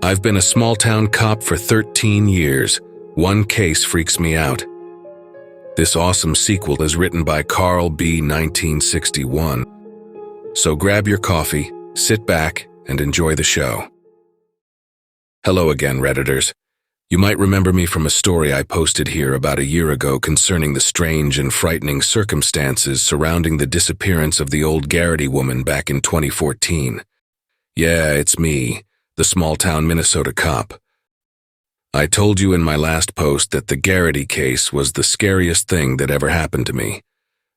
I've been a small-town cop for 13 years. One case freaks me out. This awesome sequel is written by Carl B. 1961. So grab your coffee, sit back, and enjoy the show. Hello again, Redditors. You might remember me from a story I posted here about a year ago concerning the strange and frightening circumstances surrounding the disappearance of the old Garrity woman back in 2014. Yeah, it's me, the small-town Minnesota cop. I told you in my last post that the Garrity case was the scariest thing that ever happened to me,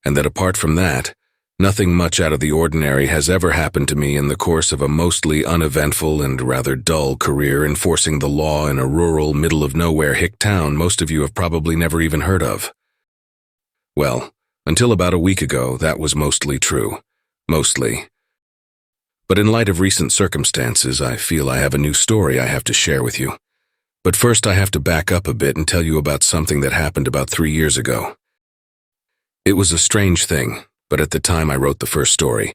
and that apart from that, nothing much out of the ordinary has ever happened to me in the course of a mostly uneventful and rather dull career enforcing the law in a rural, middle-of-nowhere hick town most of you have probably never even heard of. Well, until about a week ago, that was mostly true. Mostly. But in light of recent circumstances, I feel I have a new story I have to share with you. But first I have to back up a bit and tell you about something that happened about 3 years ago. It was a strange thing, but at the time I wrote the first story,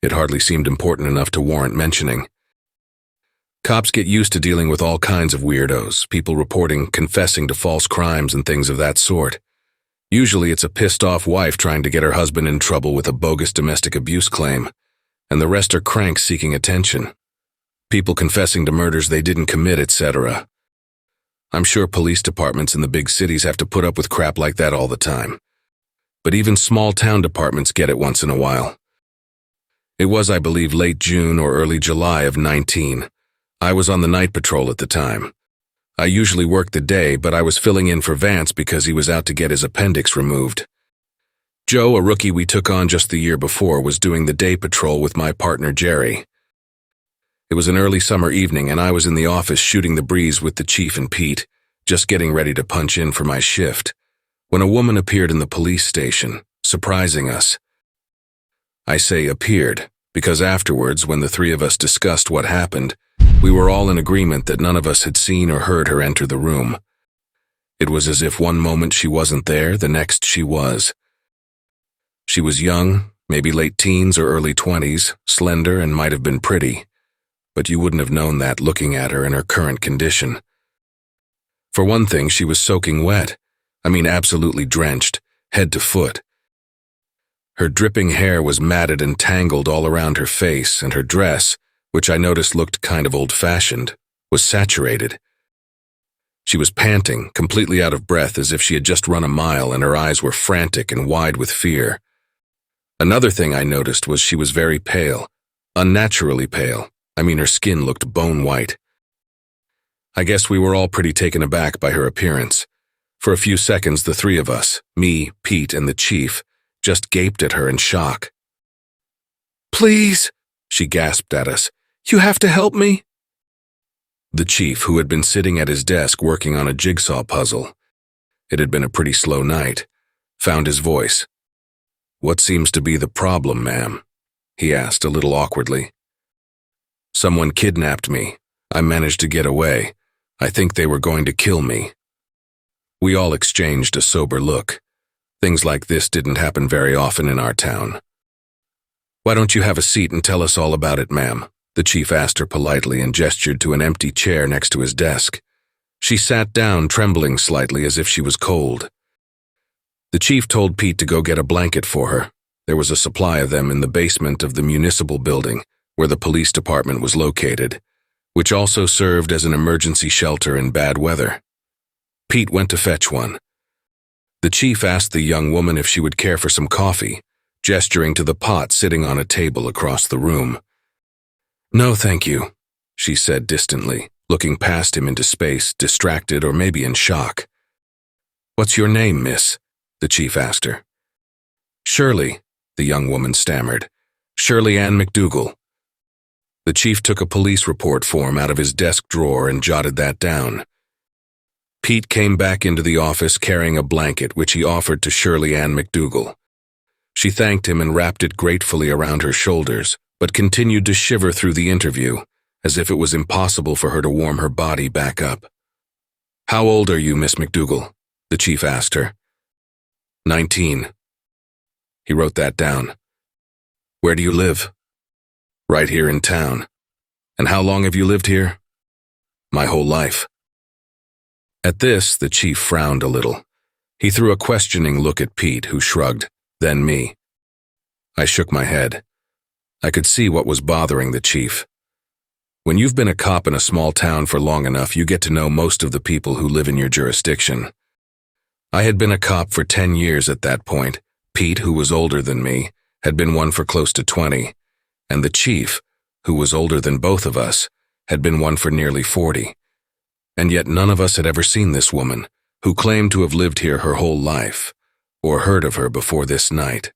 it hardly seemed important enough to warrant mentioning. Cops get used to dealing with all kinds of weirdos, people reporting, confessing to false crimes and things of that sort. Usually it's a pissed-off wife trying to get her husband in trouble with a bogus domestic abuse claim, and the rest are cranks seeking attention. People confessing to murders they didn't commit, etc. I'm sure police departments in the big cities have to put up with crap like that all the time. But even small-town departments get it once in a while. It was, I believe, late June or early July of 19. I was on the night patrol at the time. I usually worked the day, but I was filling in for Vance because he was out to get his appendix removed. Joe, a rookie we took on just the year before, was doing the day patrol with my partner Jerry. It was an early summer evening, and I was in the office shooting the breeze with the chief and Pete, just getting ready to punch in for my shift, when a woman appeared in the police station, surprising us. I say appeared, because afterwards, when the three of us discussed what happened, we were all in agreement that none of us had seen or heard her enter the room. It was as if one moment she wasn't there, the next she was. She was young, maybe late teens or early 20s, slender and might have been pretty, but you wouldn't have known that looking at her in her current condition. For one thing, she was soaking wet. I mean, absolutely drenched, head to foot. Her dripping hair was matted and tangled all around her face, and her dress, which I noticed looked kind of old-fashioned, was saturated. She was panting, completely out of breath, as if she had just run a mile, and her eyes were frantic and wide with fear. Another thing I noticed was she was very pale, unnaturally pale. I mean, her skin looked bone-white. I guess we were all pretty taken aback by her appearance. For a few seconds, the three of us, me, Pete, and the chief, just gaped at her in shock. "Please," she gasped at us, "you have to help me." The chief, who had been sitting at his desk working on a jigsaw puzzle, it had been a pretty slow night, found his voice. "What seems to be the problem, ma'am?" he asked a little awkwardly. "Someone kidnapped me. I managed to get away. I think they were going to kill me." We all exchanged a sober look. Things like this didn't happen very often in our town. "Why don't you have a seat and tell us all about it, ma'am?" the chief asked her politely and gestured to an empty chair next to his desk. She sat down, trembling slightly as if she was cold. The chief told Pete to go get a blanket for her. There was a supply of them in the basement of the municipal building, where the police department was located, which also served as an emergency shelter in bad weather. Pete went to fetch one. The chief asked the young woman if she would care for some coffee, gesturing to the pot sitting on a table across the room. "No, thank you," she said distantly, looking past him into space, distracted or maybe in shock. "What's your name, miss?" the chief asked her. "Shirley," the young woman stammered. "Shirley Ann McDougal." The chief took a police report form out of his desk drawer and jotted that down. Pete came back into the office carrying a blanket which he offered to Shirley Ann McDougal. She thanked him and wrapped it gratefully around her shoulders, but continued to shiver through the interview, as if it was impossible for her to warm her body back up. "How old are you, Miss McDougal?" the chief asked her. 19. He wrote that down. "Where do you live?" "Right here in town." "And how long have you lived here?" My whole life. At this, the chief frowned a little. He threw a questioning look at Pete, who shrugged, then me. I shook my head. I could see what was bothering the chief. When you've been a cop in a small town for long enough, you get to know most of the people who live in your jurisdiction. I had been a cop for 10 years at that point. Pete, who was older than me, had been one for close to 20, and the chief, who was older than both of us, had been one for nearly 40. And yet none of us had ever seen this woman, who claimed to have lived here her whole life, or heard of her before this night.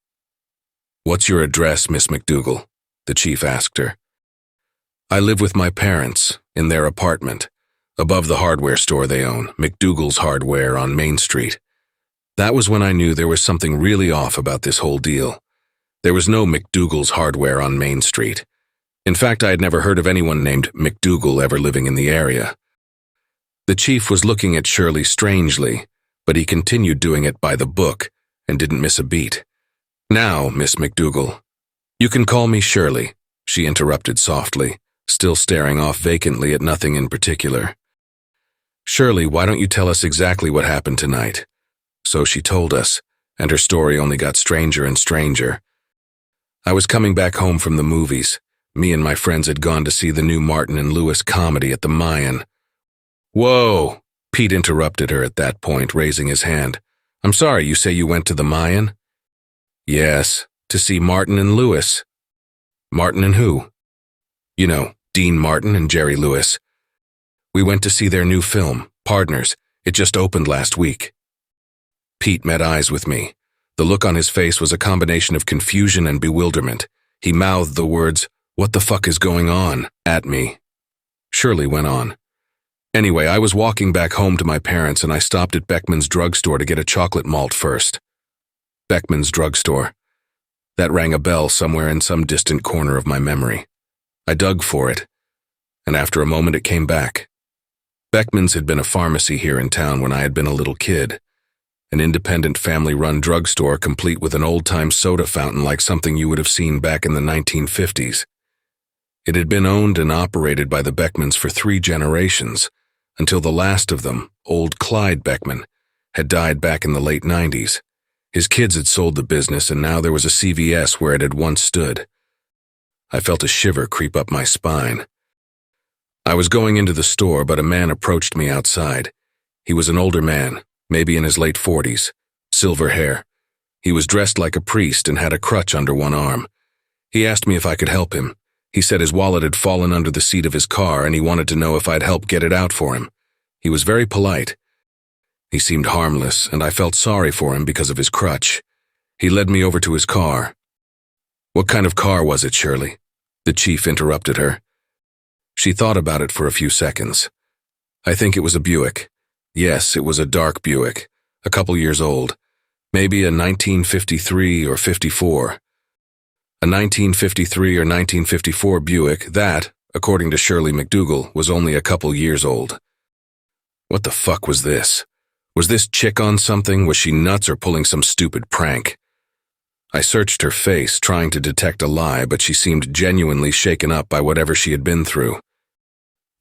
"What's your address, Miss McDougal?" the chief asked her. "I live with my parents, in their apartment, above the hardware store they own, McDougal's Hardware on Main Street." That was when I knew there was something really off about this whole deal. There was no McDougal's Hardware on Main Street. In fact, I had never heard of anyone named McDougal ever living in the area. The chief was looking at Shirley strangely, but he continued doing it by the book and didn't miss a beat. "Now, Miss McDougal." "You can call me Shirley," she interrupted softly, still staring off vacantly at nothing in particular. "Shirley, why don't you tell us exactly what happened tonight?" So she told us, and her story only got stranger and stranger. "I was coming back home from the movies. Me and my friends had gone to see the new Martin and Lewis comedy at the Mayan." "Whoa!" Pete interrupted her at that point, raising his hand. "I'm sorry, you say you went to the Mayan?" "Yes, to see Martin and Lewis." "Martin and who?" "You know, Dean Martin and Jerry Lewis. We went to see their new film, Partners. It just opened last week." Pete met eyes with me. The look on his face was a combination of confusion and bewilderment. He mouthed the words, "What the fuck is going on?" at me. Shirley went on. "Anyway, I was walking back home to my parents and I stopped at Beckman's drugstore to get a chocolate malt first." Beckman's drugstore. That rang a bell somewhere in some distant corner of my memory. I dug for it, and after a moment it came back. Beckman's had been a pharmacy here in town when I had been a little kid. An independent family-run drugstore complete with an old-time soda fountain like something you would have seen back in the 1950s. It had been owned and operated by the Beckmans for 3 generations, until the last of them, old Clyde Beckman, had died back in the late 90s. His kids had sold the business, and now there was a CVS where it had once stood. I felt a shiver creep up my spine. I was going into the store, but a man approached me outside. He was an older man, maybe in his late 40s, silver hair. He was dressed like a priest and had a crutch under one arm. He asked me if I could help him. He said his wallet had fallen under the seat of his car and he wanted to know if I'd help get it out for him. He was very polite. He seemed harmless, and I felt sorry for him because of his crutch. He led me over to his car. "What kind of car was it, Shirley?" The chief interrupted her. She thought about it for a few seconds. "I think it was a Buick. Yes, it was a dark Buick, a couple years old. Maybe a 1953 or 54. A 1953 or 1954 Buick that, according to Shirley McDougal, was only a couple years old." What the fuck was this? Was this chick on something? Was she nuts or pulling some stupid prank? I searched her face, trying to detect a lie, but she seemed genuinely shaken up by whatever she had been through.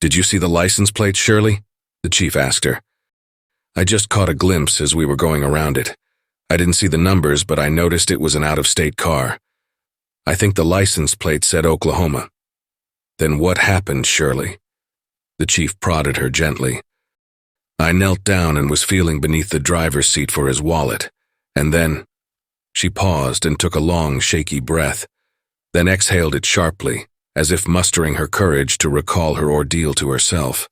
"Did you see the license plate, Shirley?" the chief asked her. "I just caught a glimpse as we were going around it. I didn't see the numbers, but I noticed it was an out-of-state car. I think the license plate said Oklahoma." "Then what happened, Shirley?" The chief prodded her gently. I knelt down and was feeling beneath the driver's seat for his wallet, and then she paused and took a long, shaky breath, then exhaled it sharply, as if mustering her courage to recall her ordeal to herself.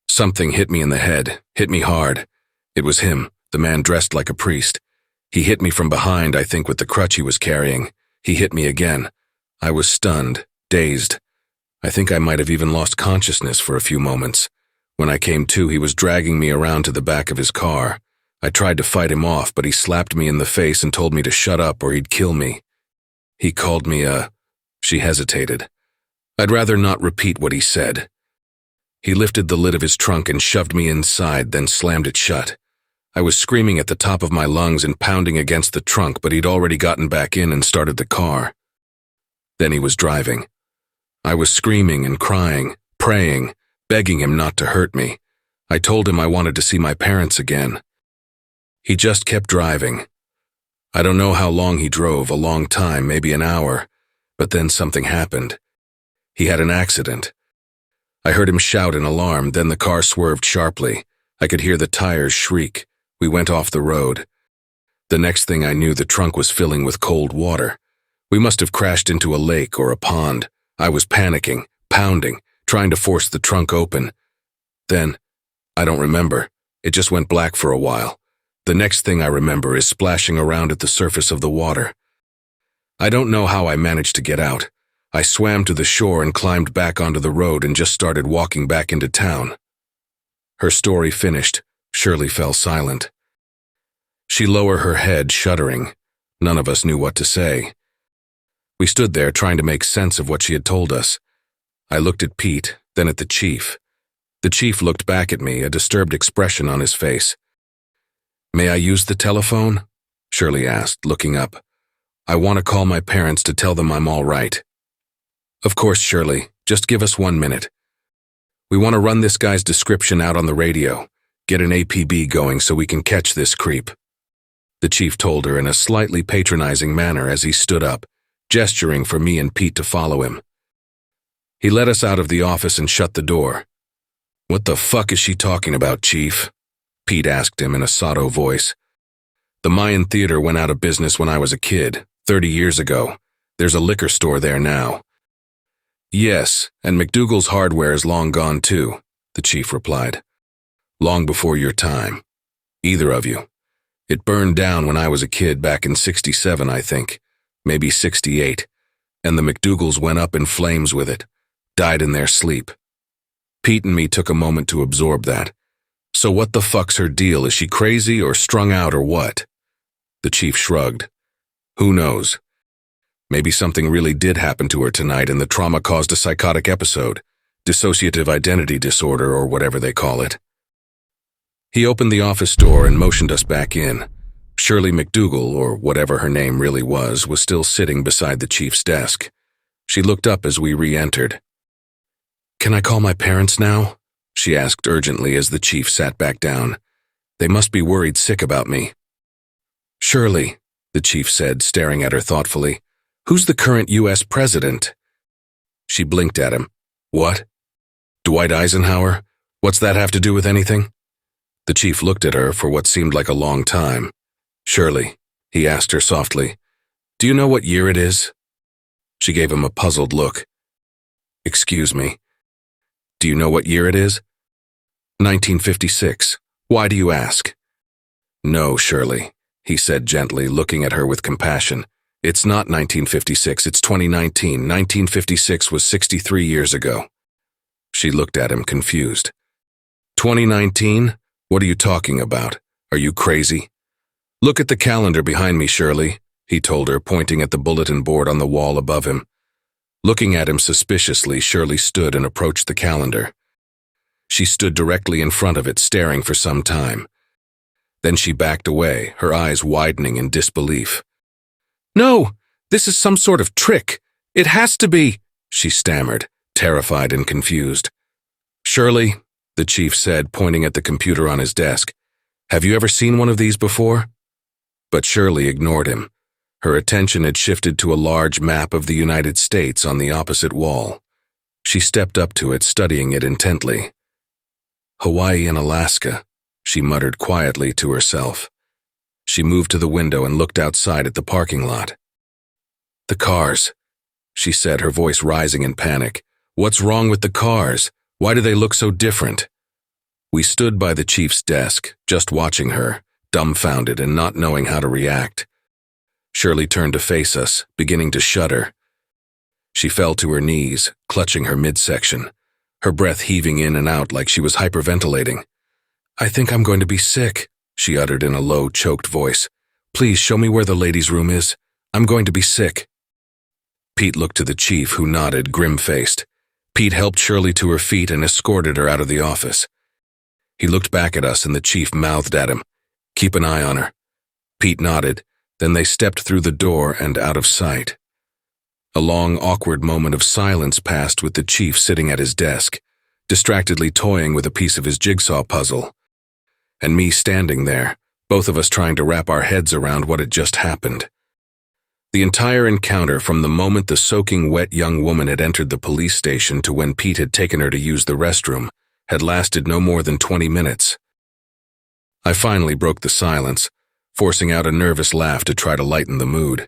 Something hit me in the head, hit me hard. It was him, the man dressed like a priest. He hit me from behind, I think with the crutch he was carrying. He hit me again. I was stunned, dazed. I think I might have even lost consciousness for a few moments. When I came to, he was dragging me around to the back of his car. I tried to fight him off, but he slapped me in the face and told me to shut up or he'd kill me. He called me a... She hesitated. I'd rather not repeat what he said. He lifted the lid of his trunk and shoved me inside, then slammed it shut. I was screaming at the top of my lungs and pounding against the trunk, but he'd already gotten back in and started the car. Then he was driving. I was screaming and crying, praying, begging him not to hurt me. I told him I wanted to see my parents again. He just kept driving. I don't know how long he drove, a long time, maybe an hour, but then something happened. He had an accident. I heard him shout in alarm, then the car swerved sharply. I could hear the tires shriek. We went off the road. The next thing I knew, the trunk was filling with cold water. We must have crashed into a lake or a pond. I was panicking, pounding, trying to force the trunk open. Then, I don't remember. It just went black for a while. The next thing I remember is splashing around at the surface of the water. I don't know how I managed to get out. I swam to the shore and climbed back onto the road and just started walking back into town. Her story finished, Shirley fell silent. She lowered her head, shuddering. None of us knew what to say. We stood there trying to make sense of what she had told us. I looked at Pete, then at the chief. The chief looked back at me, a disturbed expression on his face. "May I use the telephone?" Shirley asked, looking up. "I want to call my parents to tell them I'm all right." "Of course, Shirley. Just give us 1 minute. We want to run this guy's description out on the radio, get an APB going so we can catch this creep," the chief told her in a slightly patronizing manner as he stood up, gesturing for me and Pete to follow him. He led us out of the office and shut the door. "What the fuck is she talking about, Chief?" Pete asked him in a sotto voice. "The Mayan Theater went out of business when I was a kid, 30 years ago. There's a liquor store there now." "Yes, and McDougal's Hardware is long gone too," the chief replied. "Long before your time. Either of you. It burned down when I was a kid back in '67, I think. Maybe '68. And the McDougals went up in flames with it. Died in their sleep." Pete and me took a moment to absorb that. "So what the fuck's her deal? Is she crazy or strung out or what?" The chief shrugged. "Who knows? Maybe something really did happen to her tonight and the trauma caused a psychotic episode, dissociative identity disorder or whatever they call it." He opened the office door and motioned us back in. Shirley McDougal, or whatever her name really was still sitting beside the chief's desk. She looked up as we re-entered. "Can I call my parents now?" she asked urgently as the chief sat back down. "They must be worried sick about me." "Shirley," the chief said, staring at her thoughtfully, "who's the current U.S. president?" She blinked at him. "What? Dwight Eisenhower? What's that have to do with anything?" The chief looked at her for what seemed like a long time. "Shirley," he asked her softly, "do you know what year it is?" She gave him a puzzled look. "Excuse me. Do you know what year it is?" 1956. Why do you ask?" "No, Shirley," he said gently, looking at her with compassion. "It's not 1956, it's 2019. 1956 was 63 years ago." She looked at him confused. 2019? What are you talking about? Are you crazy?" "Look at the calendar behind me, Shirley," he told her, pointing at the bulletin board on the wall above him. Looking at him suspiciously, Shirley stood and approached the calendar. She stood directly in front of it, staring for some time. Then she backed away, her eyes widening in disbelief. "No, this is some sort of trick. It has to be," she stammered, terrified and confused. "Shirley," the chief said, pointing at the computer on his desk, "have you ever seen one of these before?" But Shirley ignored him. Her attention had shifted to a large map of the United States on the opposite wall. She stepped up to it, studying it intently. "Hawaii and Alaska," she muttered quietly to herself. She moved to the window and looked outside at the parking lot. "The cars," she said, her voice rising in panic. "What's wrong with the cars? Why do they look so different?" We stood by the chief's desk, just watching her, dumbfounded and not knowing how to react. Shirley turned to face us, beginning to shudder. She fell to her knees, clutching her midsection, her breath heaving in and out like she was hyperventilating. "I think I'm going to be sick," she uttered in a low, choked voice. "Please show me where the ladies' room is. I'm going to be sick." Pete looked to the chief, who nodded, grim-faced. Pete helped Shirley to her feet and escorted her out of the office. He looked back at us and the chief mouthed at him, "Keep an eye on her." Pete nodded. Then they stepped through the door and out of sight. A long, awkward moment of silence passed with the chief sitting at his desk, distractedly toying with a piece of his jigsaw puzzle, and me standing there, both of us trying to wrap our heads around what had just happened. The entire encounter, from the moment the soaking wet young woman had entered the police station to when Pete had taken her to use the restroom, had lasted no more than 20 minutes. I finally broke the silence, forcing out a nervous laugh to try to lighten the mood.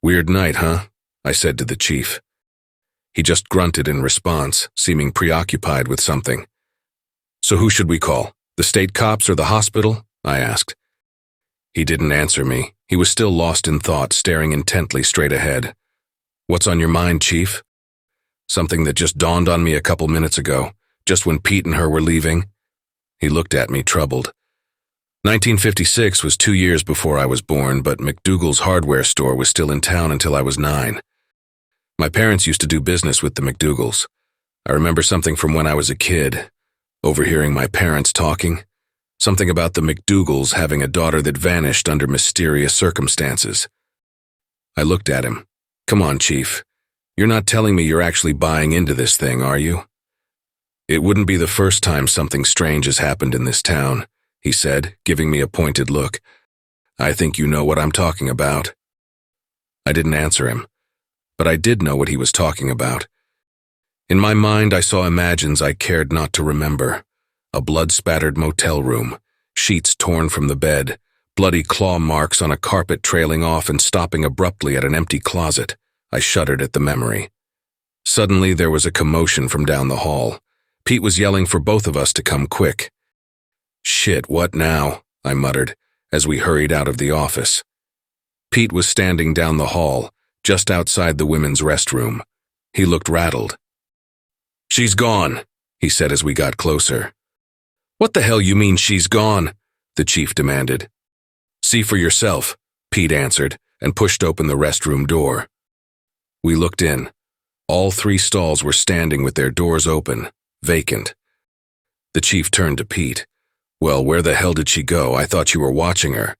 "Weird night, huh?" I said to the chief. He just grunted in response, seeming preoccupied with something. "So who should we call? The state cops or the hospital?" I asked. He didn't answer me. He was still lost in thought, staring intently straight ahead. "What's on your mind, Chief?" "Something that just dawned on me a couple minutes ago, just when Pete and her were leaving." He looked at me, troubled. 1956 was 2 years before I was born, but McDougal's hardware store was still in town until I was 9. My parents used to do business with the McDougals. I remember something from when I was a kid, overhearing my parents talking. Something about the McDougals having a daughter that vanished under mysterious circumstances. I looked at him. "Come on, Chief. You're not telling me you're actually buying into this thing, are you?" "It wouldn't be the first time something strange has happened in this town," he said, giving me a pointed look. "I think you know what I'm talking about." I didn't answer him, but I did know what he was talking about. In my mind, I saw imagines I cared not to remember. A blood-spattered motel room, sheets torn from the bed, bloody claw marks on a carpet trailing off and stopping abruptly at an empty closet. I shuddered at the memory. Suddenly, there was a commotion from down the hall. Pete was yelling for both of us to come quick. "Shit, what now?" I muttered, as we hurried out of the office. Pete was standing down the hall, just outside the women's restroom. He looked rattled. "She's gone," he said as we got closer. "What the hell you mean she's gone?" the chief demanded. "See for yourself," Pete answered, and pushed open the restroom door. We looked in. All 3 stalls were standing with their doors open, vacant. The chief turned to Pete. "Well, where the hell did she go? I thought you were watching her."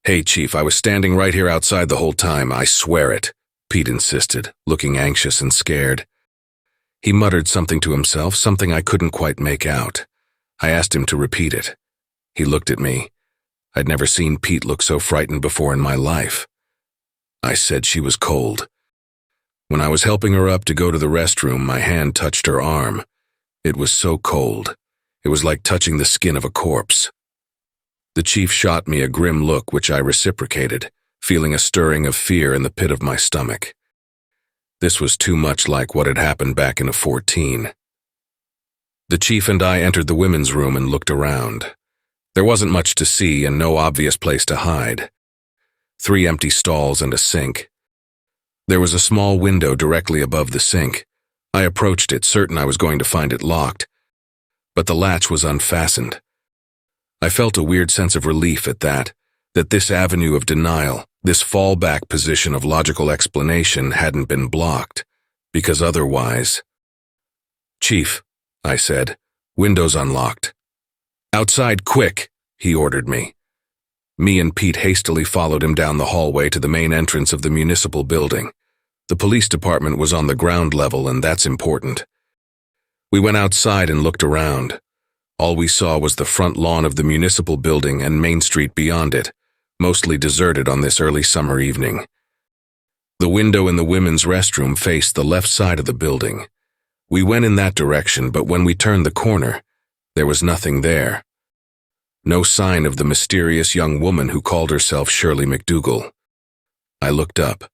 "Hey, Chief, I was standing right here outside the whole time, I swear it," Pete insisted, looking anxious and scared. He muttered something to himself, something I couldn't quite make out. I asked him to repeat it. He looked at me. I'd never seen Pete look so frightened before in my life. I said she was cold. When I was helping her up to go to the restroom, my hand touched her arm. It was so cold. It was like touching the skin of a corpse. The chief shot me a grim look, which I reciprocated, feeling a stirring of fear in the pit of my stomach. This was too much like what had happened back in '14. The chief and I entered the women's room and looked around. There wasn't much to see and no obvious place to hide. 3 empty stalls and a sink. There was a small window directly above the sink. I approached it, certain I was going to find it locked, but the latch was unfastened. I felt a weird sense of relief at that this avenue of denial, this fallback position of logical explanation hadn't been blocked, because otherwise— "Chief," I said, "window's unlocked." "Outside, quick," he ordered me. Me and Pete hastily followed him down the hallway to the main entrance of the municipal building. The police department was on the ground level, and that's important. We went outside and looked around. All we saw was the front lawn of the municipal building and Main Street beyond it, mostly deserted on this early summer evening. The window in the women's restroom faced the left side of the building. We went in that direction, but when we turned the corner, there was nothing there. No sign of the mysterious young woman who called herself Shirley McDougal. I looked up.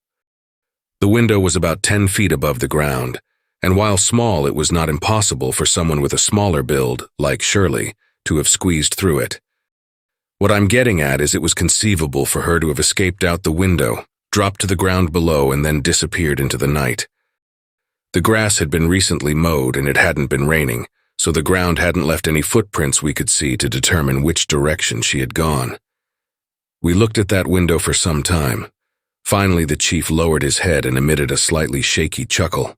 The window was about 10 feet above the ground, and while small, it was not impossible for someone with a smaller build, like Shirley, to have squeezed through it. What I'm getting at is it was conceivable for her to have escaped out the window, dropped to the ground below, and then disappeared into the night. The grass had been recently mowed and it hadn't been raining, so the ground hadn't left any footprints we could see to determine which direction she had gone. We looked at that window for some time. Finally, the chief lowered his head and emitted a slightly shaky chuckle.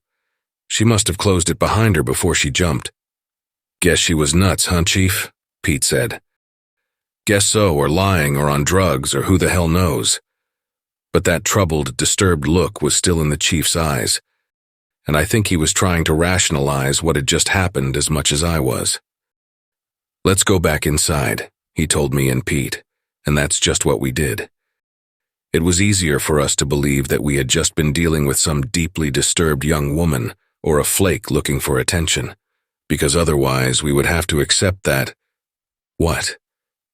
"She must have closed it behind her before she jumped." "Guess she was nuts, huh, Chief?" Pete said. "Guess so, or lying, or on drugs, or who the hell knows." But that troubled, disturbed look was still in the chief's eyes. and I think he was trying to rationalize what had just happened as much as I was. "Let's go back inside," he told me and Pete, and that's just what we did. It was easier for us to believe that we had just been dealing with some deeply disturbed young woman or a flake looking for attention, because otherwise we would have to accept that, what?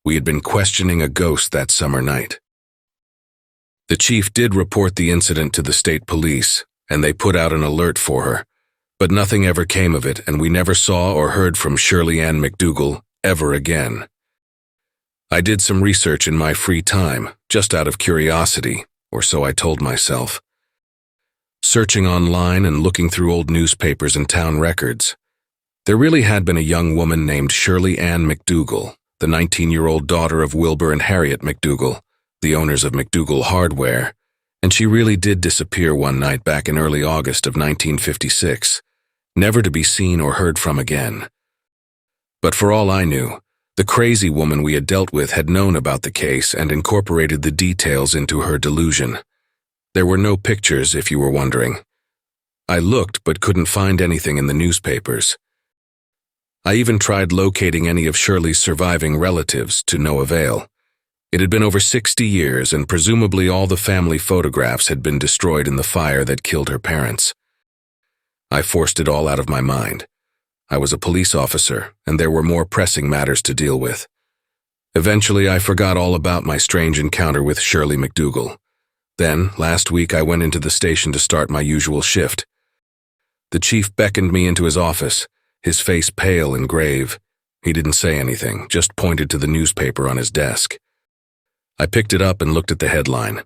We had been questioning a ghost that summer night. The chief did report the incident to the state police, and they put out an alert for her, but nothing ever came of it, and we never saw or heard from Shirley Ann McDougal ever again. I did some research in my free time, just out of curiosity, or so I told myself. Searching online and looking through old newspapers and town records, there really had been a young woman named Shirley Ann McDougal, the 19-year-old daughter of Wilbur and Harriet McDougal, the owners of McDougal Hardware, and she really did disappear one night back in early August of 1956, never to be seen or heard from again. But for all I knew, the crazy woman we had dealt with had known about the case and incorporated the details into her delusion. There were no pictures, if you were wondering. I looked but couldn't find anything in the newspapers. I even tried locating any of Shirley's surviving relatives, to no avail. It had been over 60 years, and presumably all the family photographs had been destroyed in the fire that killed her parents. I forced it all out of my mind. I was a police officer, and there were more pressing matters to deal with. Eventually, I forgot all about my strange encounter with Shirley McDougal. Then, last week, I went into the station to start my usual shift. The chief beckoned me into his office, his face pale and grave. He didn't say anything, just pointed to the newspaper on his desk. I picked it up and looked at the headline.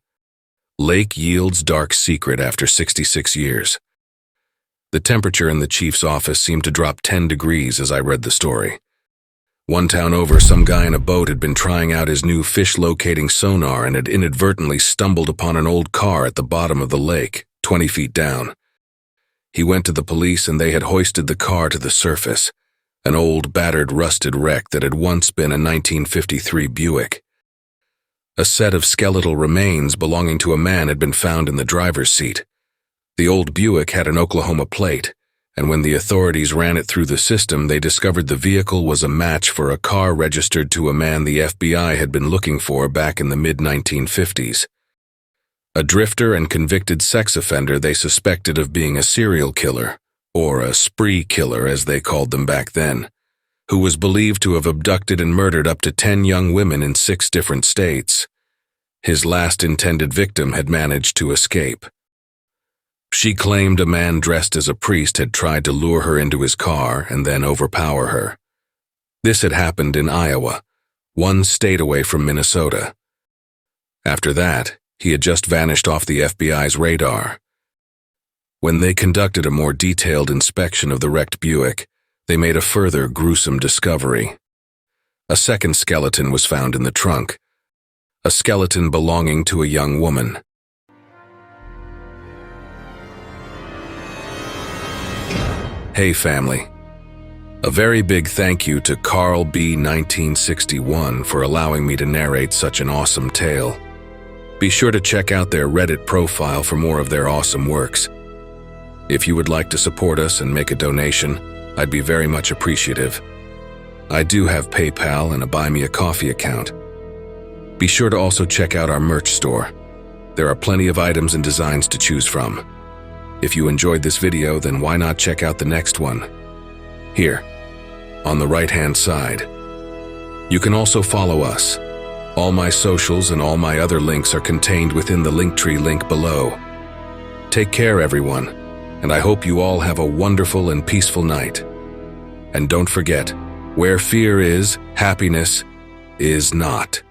Lake yields dark secret after 66 years. The temperature in the chief's office seemed to drop 10 degrees as I read the story. One town over, some guy in a boat had been trying out his new fish-locating sonar and had inadvertently stumbled upon an old car at the bottom of the lake, 20 feet down. He went to the police and they had hoisted the car to the surface, an old, battered, rusted wreck that had once been a 1953 Buick. A set of skeletal remains belonging to a man had been found in the driver's seat. The old Buick had an Oklahoma plate, and when the authorities ran it through the system, they discovered the vehicle was a match for a car registered to a man the FBI had been looking for back in the mid-1950s. A drifter and convicted sex offender they suspected of being a serial killer, or a spree killer as they called them back then, who was believed to have abducted and murdered up to 10 young women in 6 different states. His last intended victim had managed to escape. She claimed a man dressed as a priest had tried to lure her into his car and then overpower her. This had happened in Iowa, 1 state away from Minnesota. After that, he had just vanished off the FBI's radar. When they conducted a more detailed inspection of the wrecked Buick, they made a further gruesome discovery. A second skeleton was found in the trunk, a skeleton belonging to a young woman. Hey family, a very big thank you to Carl B. 1961 for allowing me to narrate such an awesome tale. Be sure to check out their Reddit profile for more of their awesome works. If you would like to support us and make a donation, I'd be very much appreciative. I do have PayPal and a Buy Me a Coffee account. Be sure to also check out our merch store. There are plenty of items and designs to choose from. If you enjoyed this video, then why not check out the next one? Here, on the right-hand side. You can also follow us. All my socials and all my other links are contained within the Linktree link below. Take care, everyone, and I hope you all have a wonderful and peaceful night. And don't forget, where fear is, happiness is not.